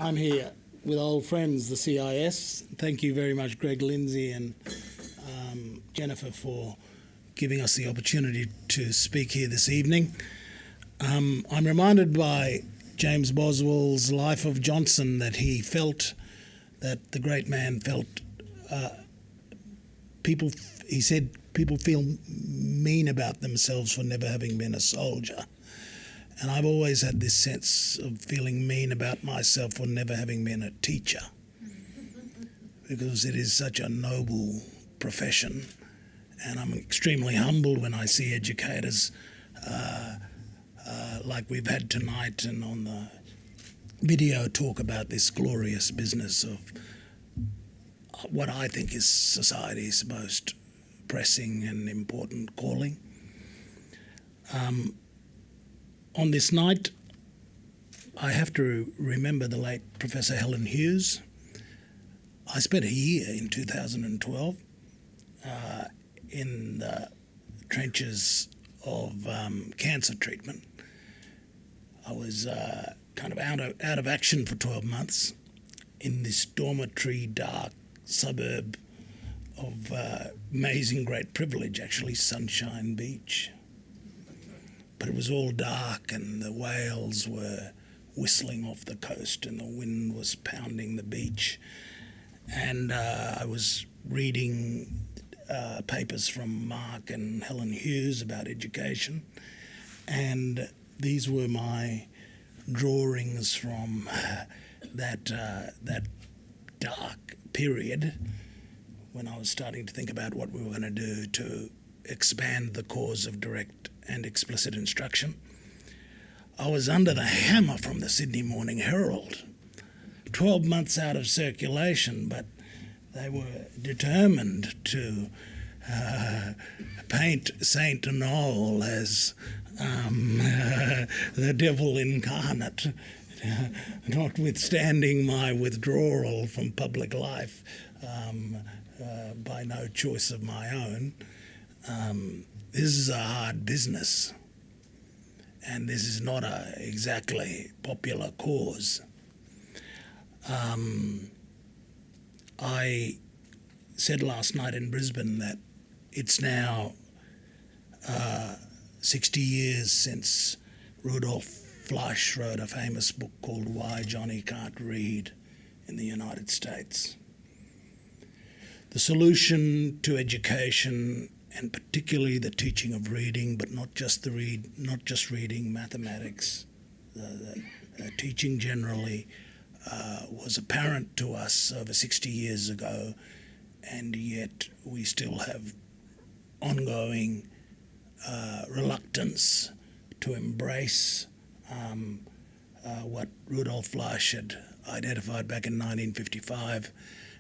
I'm here with old friends, the CIS. Thank you very much, Greg Lindsay and Jennifer, for giving us the opportunity to speak here this evening. I'm reminded by James Boswell's Life of Johnson that he felt, that the great man felt, he said people feel mean about themselves for never having been a soldier. And I've always had this sense of feeling mean about myself for never having been a teacher, because it is such a noble profession. And I'm extremely humbled when I see educators like we've had tonight and on the video talk about this glorious business of what I think is society's most pressing and important calling. On this night, I have to remember the late Professor Helen Hughes. I spent a year in 2012 in the trenches of cancer treatment. I was kind of out of action for 12 months in this dormitory, dark suburb of amazing great privilege, actually, Sunshine Beach. But it was all dark and the whales were whistling off the coast and the wind was pounding the beach. And I was reading papers from Mark and Helen Hughes about education. And these were my drawings from that dark period when I was starting to think about what we were going to do to expand the cause of direct and explicit instruction. I was under the hammer from the Sydney Morning Herald, 12 months out of circulation, but they were determined to paint Saint Noel as the devil incarnate, notwithstanding my withdrawal from public life by no choice of my own. This is a hard business, and this is not a exactly popular cause. I said last night in Brisbane that it's now 60 years since Rudolf Fleisch wrote a famous book called Why Johnny Can't Read in the United States. The solution to education, and particularly the teaching of reading, but not just reading, mathematics, the teaching generally, was apparent to us over 60 years ago, and yet we still have ongoing reluctance to embrace what Rudolf Fleisch had identified back in 1955,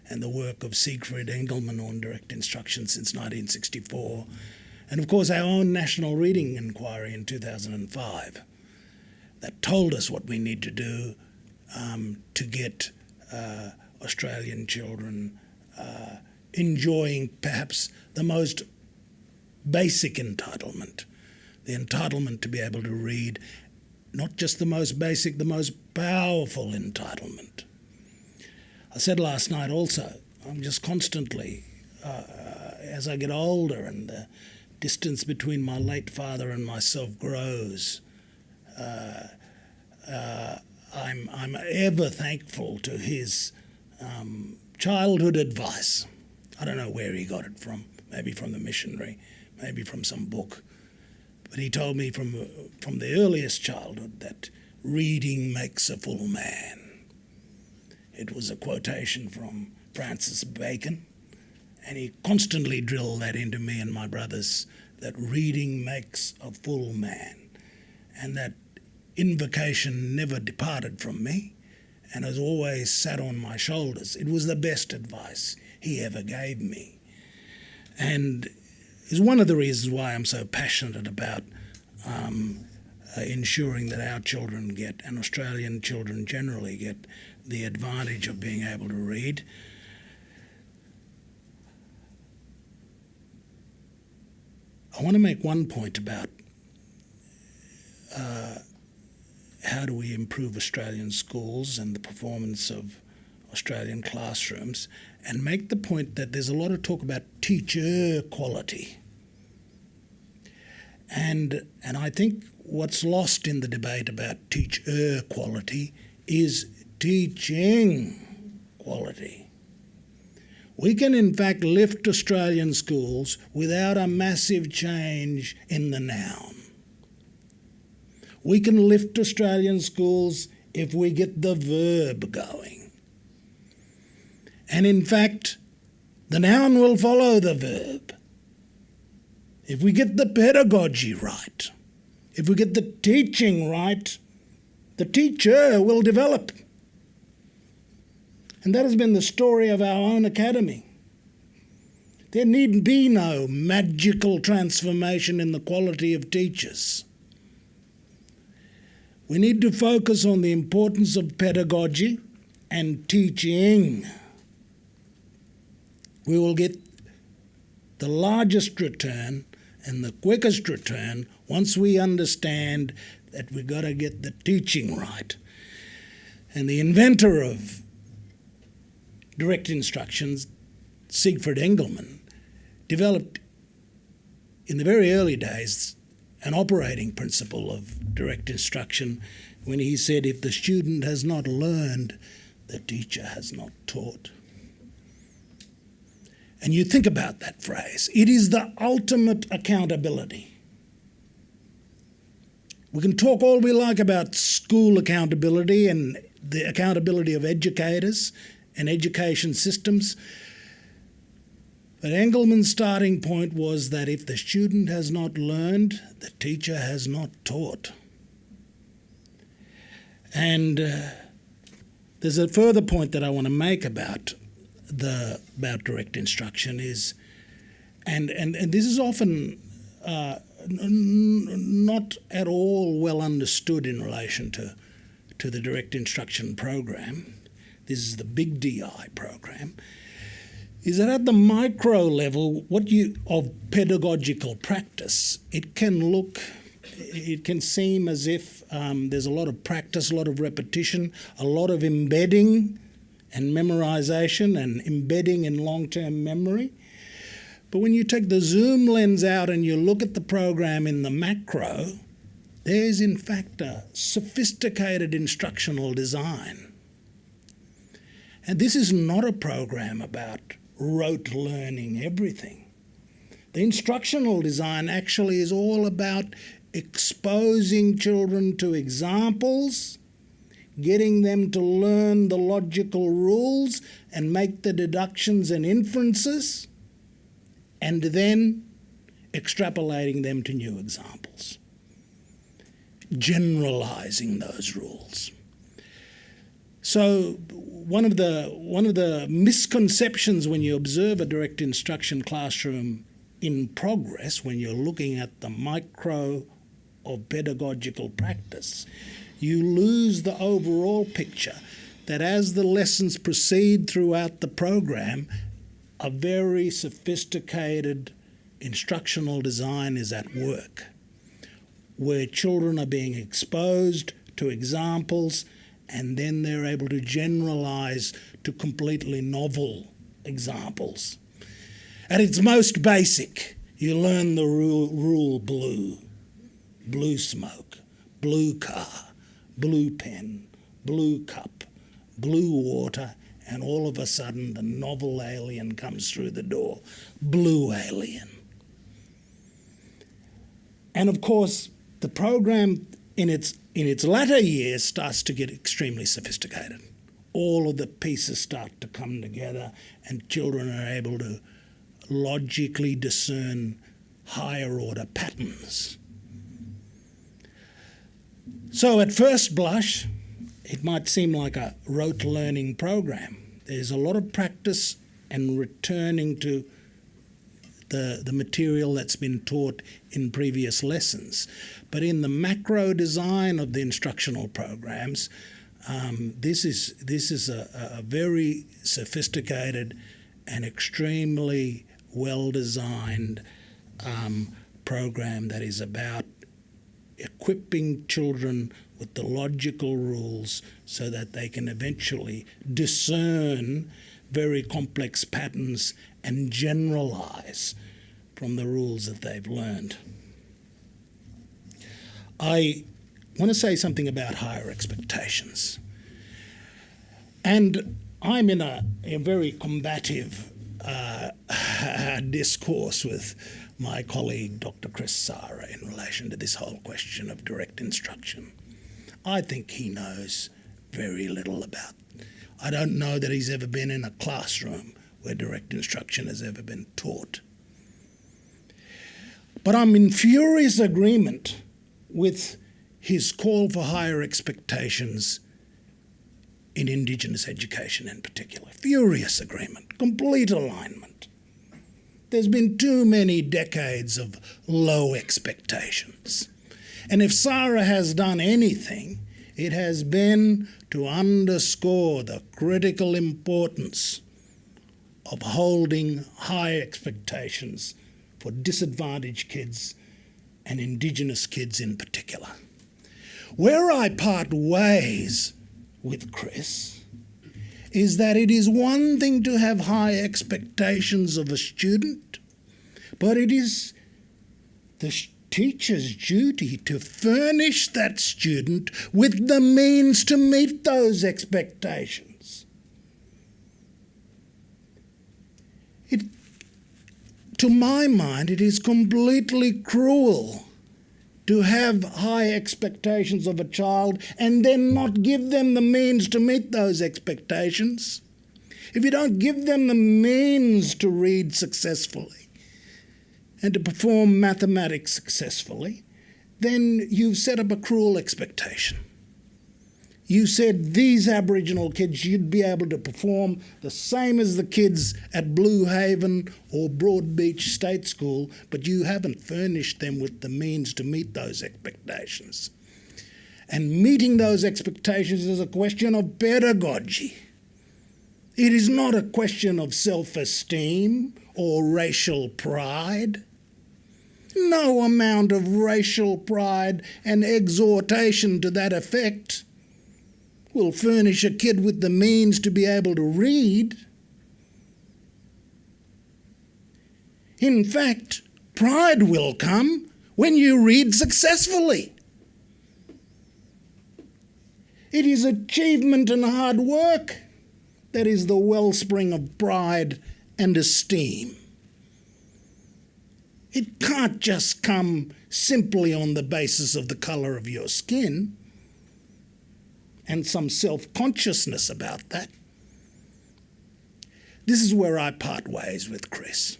and the work of Siegfried Engelmann on direct instruction since 1964, and of course our own National Reading Inquiry in 2005 that told us what we need to do to get Australian children enjoying perhaps the most basic entitlement, the entitlement to be able to read, not just the most basic, the most powerful entitlement. I said last night also, I'm just constantly, as I get older and the distance between my late father and myself grows, I'm ever thankful to his childhood advice. I don't know where he got it from, maybe from the missionary, maybe from some book. But he told me from the earliest childhood that reading makes a full man. It was a quotation from Francis Bacon, and he constantly drilled that into me and my brothers, that reading makes a full man. And that invocation never departed from me and has always sat on my shoulders. It was the best advice he ever gave me. And is one of the reasons why I'm so passionate about ensuring that our children get, and Australian children generally get, the advantage of being able to read. I want to make one point about how do we improve Australian schools and the performance of Australian classrooms, and make the point that there's a lot of talk about teacher quality. And I think what's lost in the debate about teacher quality is teaching quality. We can in fact lift Australian schools without a massive change in the noun. We can lift Australian schools if we get the verb going. And in fact, the noun will follow the verb. If we get the pedagogy right, if we get the teaching right, the teacher will develop. And that has been the story of our own academy. There need be no magical transformation in the quality of teachers. We need to focus on the importance of pedagogy and teaching. We will get the largest return and the quickest return once we understand that we've got to get the teaching right. And the inventor of direct instructions, Siegfried Engelmann, developed in the very early days an operating principle of direct instruction when he said, if the student has not learned, the teacher has not taught. And you think about that phrase. It is the ultimate accountability. We can talk all we like about school accountability and the accountability of educators and education systems, but Engelmann's starting point was that if the student has not learned, the teacher has not taught. And there's a further point that I want to make about direct instruction is, and this is often not at all well understood in relation to the direct instruction program. This is the big DI program. Is that at the micro level, of pedagogical practice, it can seem as if there's a lot of practice, a lot of repetition, a lot of embedding and memorization and embedding in long-term memory. But when you take the zoom lens out and you look at the program in the macro, there's in fact a sophisticated instructional design. And this is not a program about rote learning everything. The instructional design actually is all about exposing children to examples, getting them to learn the logical rules and make the deductions and inferences, and then extrapolating them to new examples, generalizing those rules. So one of the misconceptions when you observe a direct instruction classroom in progress, when you're looking at the micro of pedagogical practice, you lose the overall picture that as the lessons proceed throughout the program, a very sophisticated instructional design is at work, where children are being exposed to examples and then they're able to generalize to completely novel examples. At its most basic, you learn the rule blue, blue smoke, blue car, blue pen, blue cup, blue water, and all of a sudden the novel alien comes through the door, blue alien. And of course, the program in its latter years starts to get extremely sophisticated. All of the pieces start to come together and children are able to logically discern higher order patterns. So at first blush, it might seem like a rote learning program. There's a lot of practice and returning to the material that's been taught in previous lessons. But in the macro design of the instructional programs, this is a very sophisticated and extremely well-designed program that is about equipping children with the logical rules so that they can eventually discern very complex patterns and generalize from the rules that they've learned. I want to say something about higher expectations. And I'm in a very combative discourse with my colleague, Dr. Chris Sara, in relation to this whole question of direct instruction. I think he knows very little about it. I don't know that he's ever been in a classroom where direct instruction has ever been taught. But I'm in furious agreement with his call for higher expectations in Indigenous education in particular. Furious agreement, complete alignment. There's been too many decades of low expectations. And if Sara has done anything, it has been to underscore the critical importance of holding high expectations for disadvantaged kids and Indigenous kids in particular. Where I part ways with Chris is that it is one thing to have high expectations of a student, but it is the teacher's duty to furnish that student with the means to meet those expectations. To my mind, it is completely cruel to have high expectations of a child and then not give them the means to meet those expectations. If you don't give them the means to read successfully and to perform mathematics successfully, then you've set up a cruel expectation. You said these Aboriginal kids should be able to perform the same as the kids at Blue Haven or Broadbeach State School, but you haven't furnished them with the means to meet those expectations. And meeting those expectations is a question of pedagogy. It is not a question of self-esteem or racial pride. No amount of racial pride and exhortation to that effect will furnish a kid with the means to be able to read. In fact, pride will come when you read successfully. It is achievement and hard work that is the wellspring of pride and esteem. It can't just come simply on the basis of the colour of your skin and some self-consciousness about that. This is where I part ways with Chris.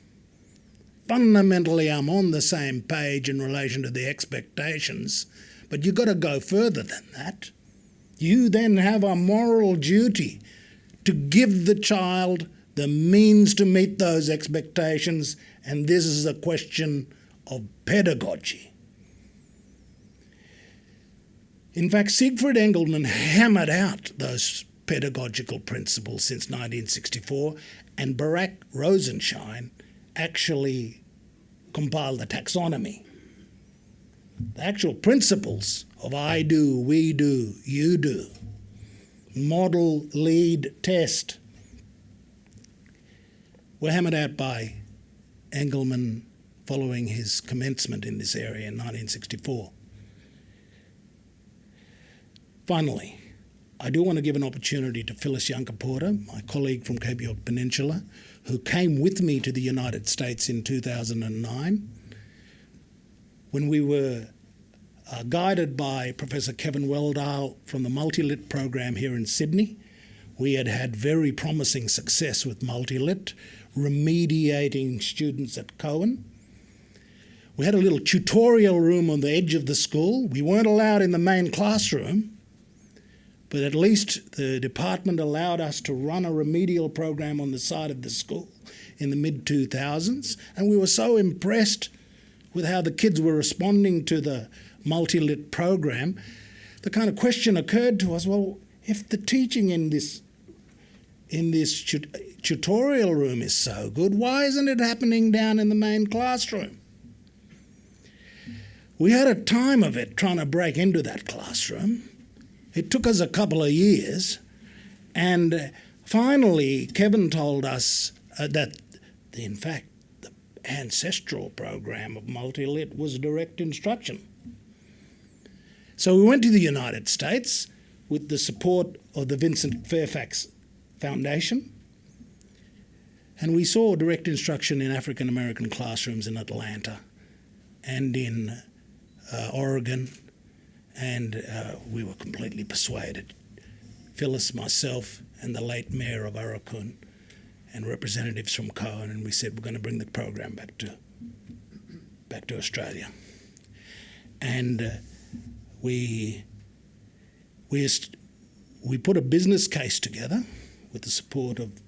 Fundamentally, I'm on the same page in relation to the expectations, but you've got to go further than that. You then have a moral duty to give the child the means to meet those expectations, and this is a question of pedagogy. In fact, Siegfried Engelmann hammered out those pedagogical principles since 1964, and Barak Rosenshine actually compiled the taxonomy. The actual principles of I do, we do, you do, model, lead, test, were hammered out by Engelmann following his commencement in this area in 1964. Finally, I do want to give an opportunity to Phyllis Yunkaporta, my colleague from Cape York Peninsula, who came with me to the United States in 2009 when we were guided by Professor Kevin Weldale from the Multilit program here in Sydney. We had had very promising success with Multilit, remediating students at Cohen. We had a little tutorial room on the edge of the school. We weren't allowed in the main classroom, but at least the department allowed us to run a remedial program on the side of the school in the mid-2000s, and we were so impressed with how the kids were responding to the multi-lit program. The kind of question occurred to us, well, if the teaching in this tutorial room is so good, why isn't it happening down in the main classroom? We had a time of it trying to break into that classroom. It took us a couple of years, and finally Kevin told us that, in fact, the ancestral program of multi-lit was direct instruction. So we went to the United States with the support of the Vincent Fairfax Foundation, and we saw direct instruction in African American classrooms in Atlanta and in Oregon, and we were completely persuaded. Phyllis, myself, and the late mayor of Aurukun, and representatives from Cohen, and we said we're going to bring the program back to Australia. And we put a business case together with the support of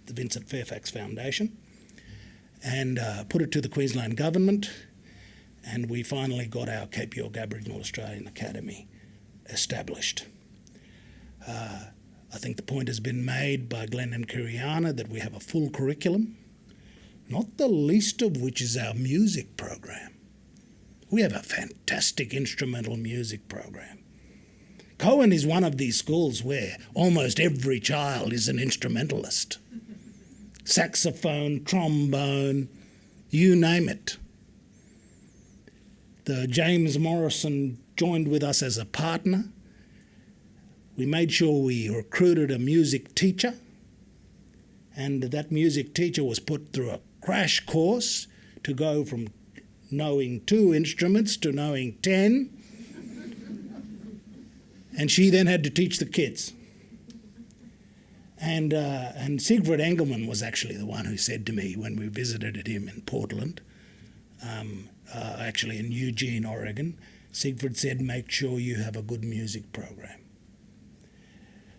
the Vincent Fairfax Foundation, and put it to the Queensland government, and we finally got our Cape York Aboriginal Australian Academy established. I think the point has been made by Glenn and Kiriana that we have a full curriculum, not the least of which is our music program. We have a fantastic instrumental music program. Cohen is one of these schools where almost every child is an instrumentalist. Saxophone, trombone, you name it. The James Morrison joined with us as a partner. We made sure we recruited a music teacher, and that music teacher was put through a crash course to go from knowing 2 instruments to knowing 10, and she then had to teach the kids. And Siegfried Engelmann was actually the one who said to me when we visited him in Portland, actually in Eugene, Oregon, Siegfried said, make sure you have a good music program.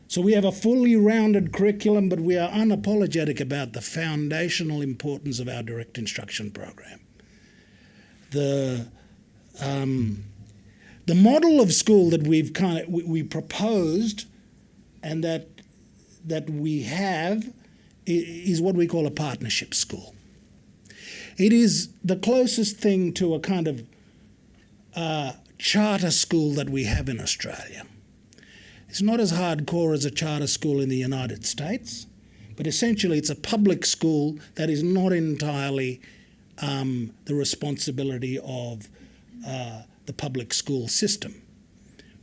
So we have a fully rounded curriculum, but we are unapologetic about the foundational importance of our direct instruction program. The model of school that we proposed and that we have is what we call a partnership school. It is the closest thing to a kind of charter school that we have in Australia. It's not as hardcore as a charter school in the United States, but essentially it's a public school that is not entirely the responsibility of the public school system.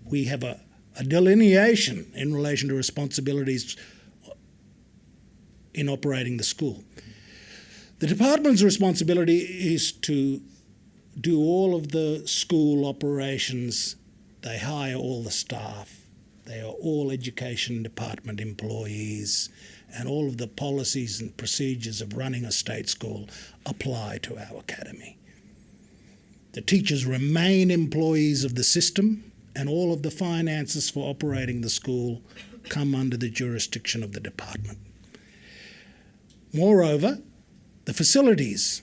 We have a delineation in relation to responsibilities in operating the school. The department's responsibility is to do all of the school operations. They hire all the staff. They are all education department employees, and all of the policies and procedures of running a state school apply to our academy. The teachers remain employees of the system, and all of the finances for operating the school come under the jurisdiction of the department. Moreover, the facilities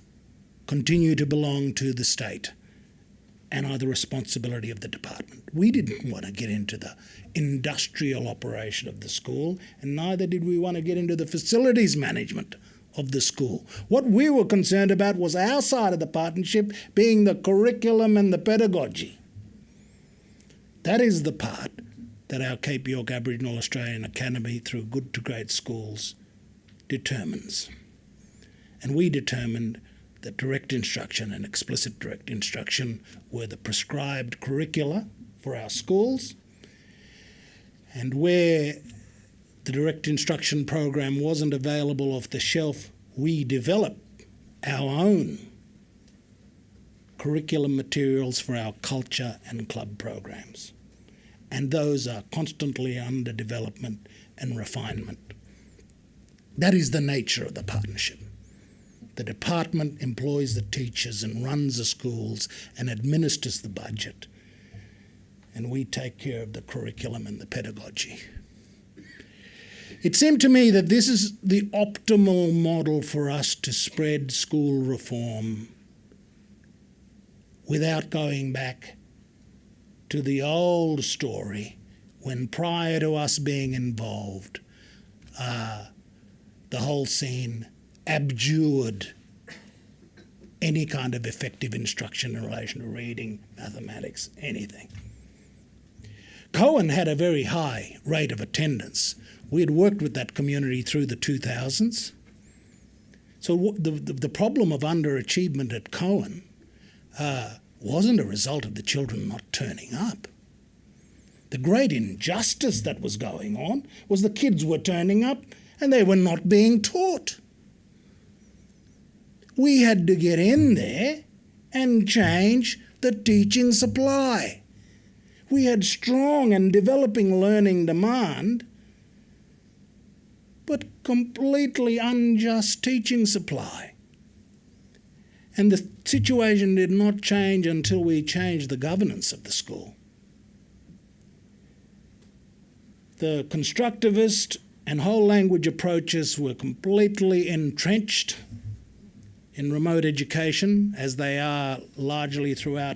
continue to belong to the state and are the responsibility of the department. We didn't want to get into the industrial operation of the school, and neither did we want to get into the facilities management of the school. What we were concerned about was our side of the partnership being the curriculum and the pedagogy. That is the part that our Cape York Aboriginal Australian Academy, through Good to Great Schools, determines. And we determined that direct instruction and explicit direct instruction were the prescribed curricula for our schools, and where the direct instruction program wasn't available off the shelf, we developed our own curriculum materials for our culture and club programs. And those are constantly under development and refinement. That is the nature of the partnership. The department employs the teachers and runs the schools and administers the budget. And we take care of the curriculum and the pedagogy. It seemed to me that this is the optimal model for us to spread school reform without going back to the old story when, prior to us being involved, the whole scene abjured any kind of effective instruction in relation to reading, mathematics, anything. Cohen had a very high rate of attendance. We had worked with that community through the 2000s. So the problem of underachievement at Cohen wasn't a result of the children not turning up. The great injustice that was going on was the kids were turning up and they were not being taught. We had to get in there and change the teaching supply. We had strong and developing learning demand, but completely unjust teaching supply. And the situation did not change until we changed the governance of the school. The constructivist and whole language approaches were completely entrenched in remote education, as they are largely throughout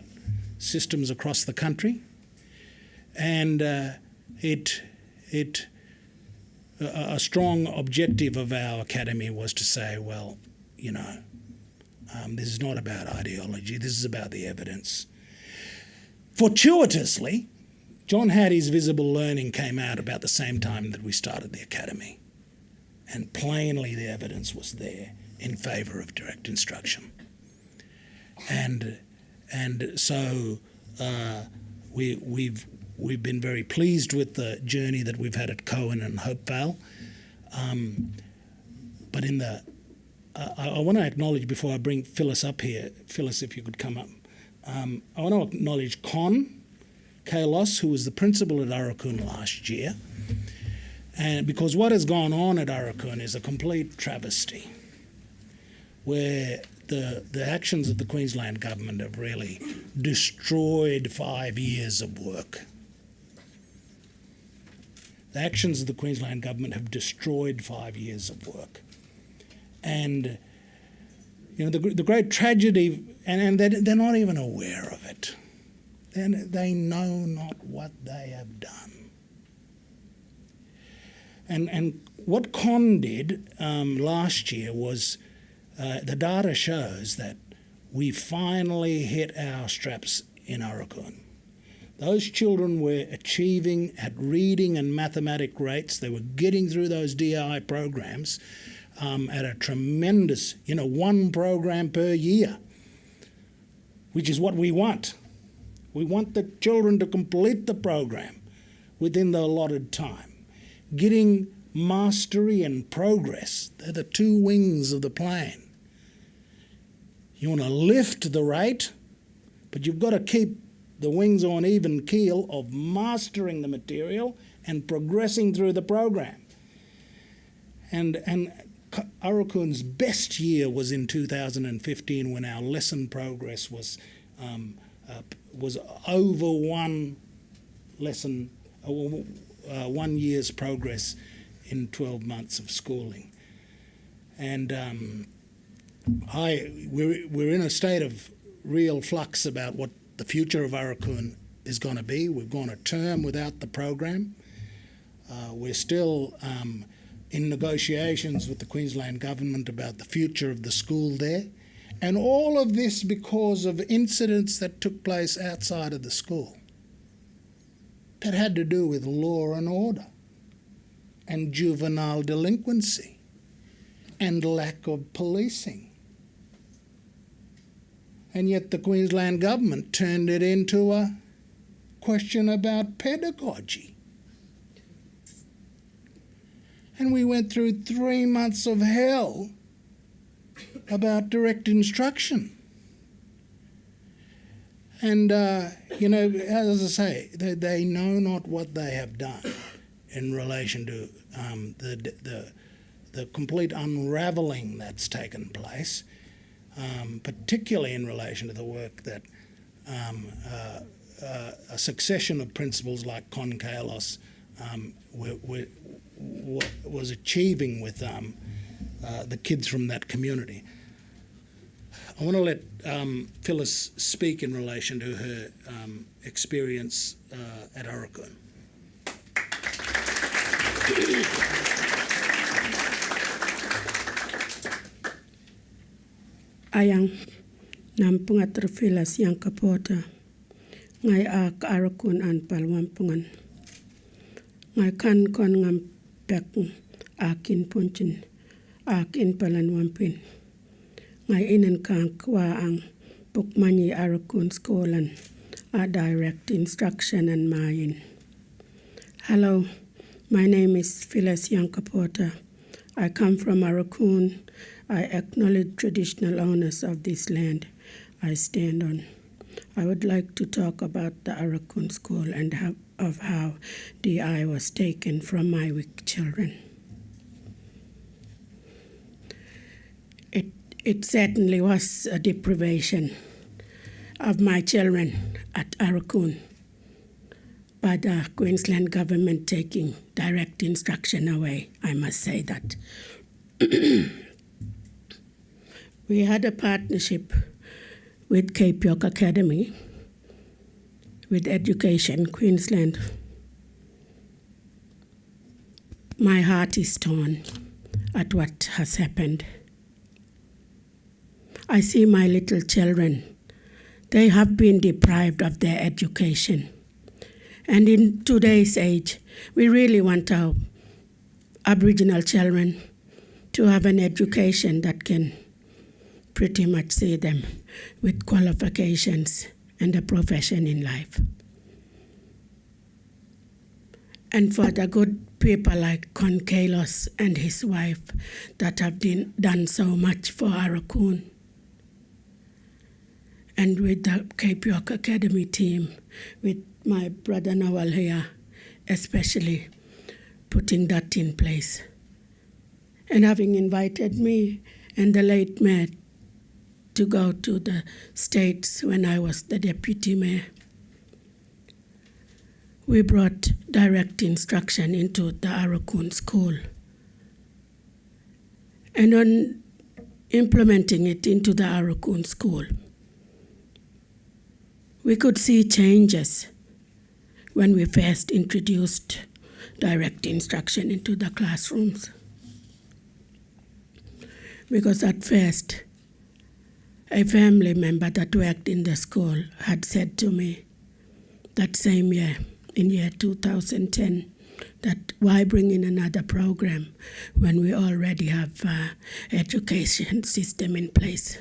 systems across the country. And a strong objective of our academy was to say, well, you know, this is not about ideology, this is about the evidence. Fortuitously, John Hattie's Visible Learning came out about the same time that we started the academy. And plainly the evidence was there in favour of direct instruction. And so we've been very pleased with the journey that we've had at Cohen and Hopevale. But I want to acknowledge, before I bring Phyllis up here, Phyllis, if you could come up, I want to acknowledge Con Kalos, who was the principal at Aurukun last year, and because what has gone on at Aurukun is a complete travesty, where the actions of the Queensland government have really destroyed 5 years of work. The actions of the Queensland government have destroyed 5 years of work. And you know, the great tragedy, and they're not even aware of it. They know not what they have done. And what Con did last year was, the data shows that we finally hit our straps in Aurukun. Those children were achieving at reading and mathematic rates. They were getting through those DI programs at a tremendous, one program per year, which is what we want. We want the children to complete the program within the allotted time. Getting mastery and progress, they're the two wings of the plane. You want to lift the rate, but you've got to keep the wings on even keel of mastering the material and progressing through the program. And Aurukun's best year was in 2015, when our lesson progress was over one lesson, 1 year's progress in 12 months of schooling. And we're in a state of real flux about what the future of Aurukun is going to be. We've gone a term without the program. We're still in negotiations with the Queensland government about the future of the school there. And all of this because of incidents that took place outside of the school that had to do with law and order and juvenile delinquency and lack of policing. And yet the Queensland government turned it into a question about pedagogy. And we went through 3 months of hell about direct instruction. And, as I say, they know not what they have done in relation to the complete unravelling that's taken place, particularly in relation to the work that a succession of principals like Con Kalos was achieving with the kids from that community. I want to let Phyllis speak in relation to her experience at Aurukun. Ayang nampungat Phyllis yang kapota ngai Aurukun an palwampungan Ngai kan kon ngam pek akin punchin akin palan wampin. Ngai inen kan kwa ang pukmani Aurukun skolan a direct instruction and mayin. Hello, my name is Phyllis Yankapota. I come from Aurukun. I acknowledge traditional owners of this land I stand on. I would like to talk about the Aurukun school and of how DI was taken from my weak children. It certainly was a deprivation of my children at Aurukun by the Queensland government taking direct instruction away, I must say that. We had a partnership with Cape York Academy, with Education Queensland. My heart is torn at what has happened. I see my little children. They have been deprived of their education. And in today's age, we really want our Aboriginal children to have an education that can pretty much see them with qualifications and a profession in life. And for the good people like Con Kalos and his wife that have done so much for Aurukun, and with the Cape York Academy team, with my brother Noel here, especially putting that in place. And having invited me and the late mayor to go to the States when I was the deputy mayor, we brought direct instruction into the Aurukun school. And on implementing it into the Aurukun school, we could see changes when we first introduced direct instruction into the classrooms. Because at first, a family member that worked in the school had said to me that same year, in year 2010, that why bring in another program when we already have an education system in place?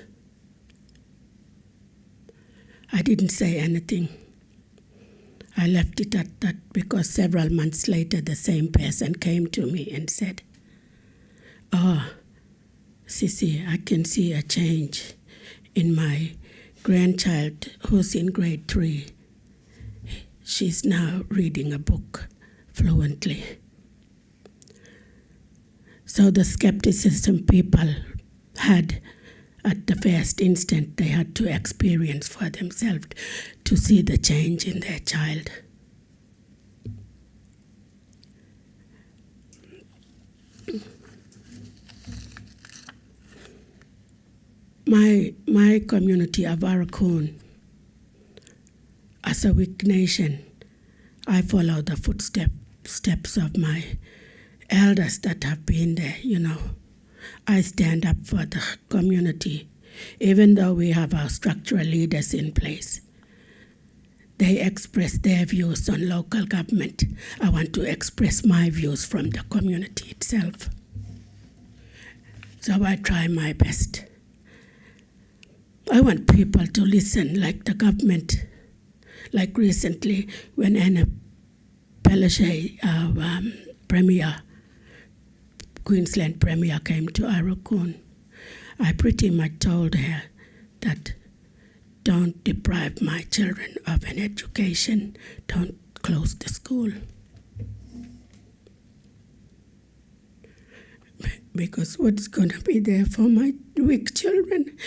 I didn't say anything. I left it at that because several months later the same person came to me and said, "Oh, Sissy, I can see a change in my grandchild who's in grade 3. She's now reading a book fluently." So the skepticism people had at the first instant, they had to experience for themselves to see the change in their child. My community of Aurukun, as a weak nation, I follow the footsteps of my elders that have been there, I stand up for the community, even though we have our structural leaders in place. They express their views on local government. I want to express my views from the community itself. So I try my best. I want people to listen like the government. Like recently when Anna Palaszczuk, our Premier, Queensland Premier, came to Aurukun, I pretty much told her that don't deprive my children of an education, don't close the school. Because what's going to be there for my weak children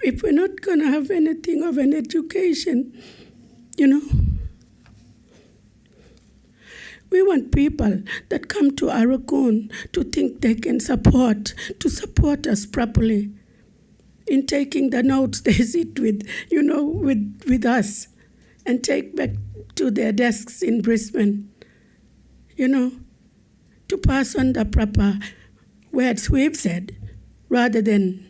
if we're not going to have anything of an education, We want people that come to Aurukun to think they can support us properly in taking the notes they sit with, with us and take back to their desks in Brisbane, to pass on the proper words we've said rather than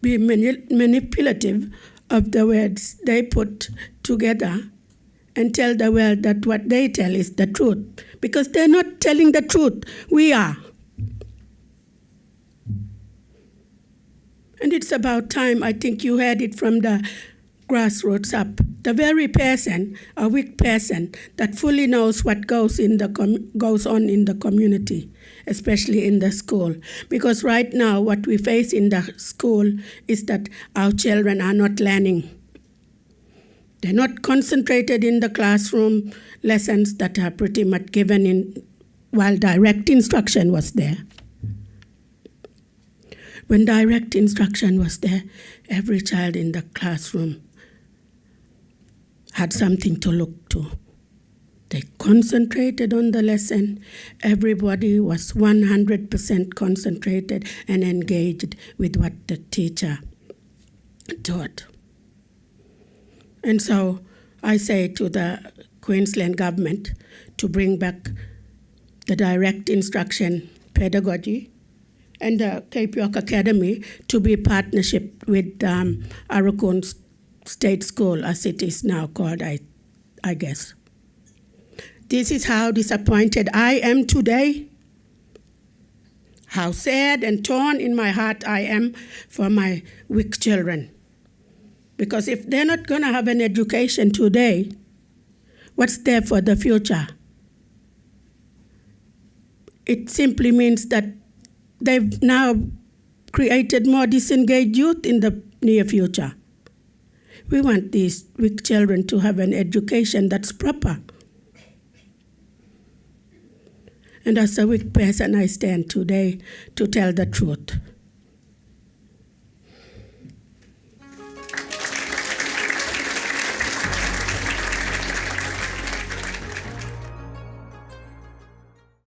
be manipulative of the words they put together and tell the world that what they tell is the truth. Because they're not telling the truth. We are. And it's about time, I think you heard it from the grassroots up. The very person, a weak person, that fully knows what goes on in the community, especially in the school. Because right now, what we face in the school is that our children are not learning. They're not concentrated in the classroom lessons that are pretty much given in while direct instruction was there. When direct instruction was there, every child in the classroom had something to look to. They concentrated on the lesson. Everybody was 100% concentrated and engaged with what the teacher taught. And so I say to the Queensland government to bring back the direct instruction pedagogy and the Cape York Academy to be partnership with Aurukun State School, as it is now called, I guess. This is how disappointed I am today, how sad and torn in my heart I am for my weak children. Because if they're not going to have an education today, what's there for the future? It simply means that they've now created more disengaged youth in the near future. We want these weak children to have an education that's proper. And as a weak person, I stand today to tell the truth.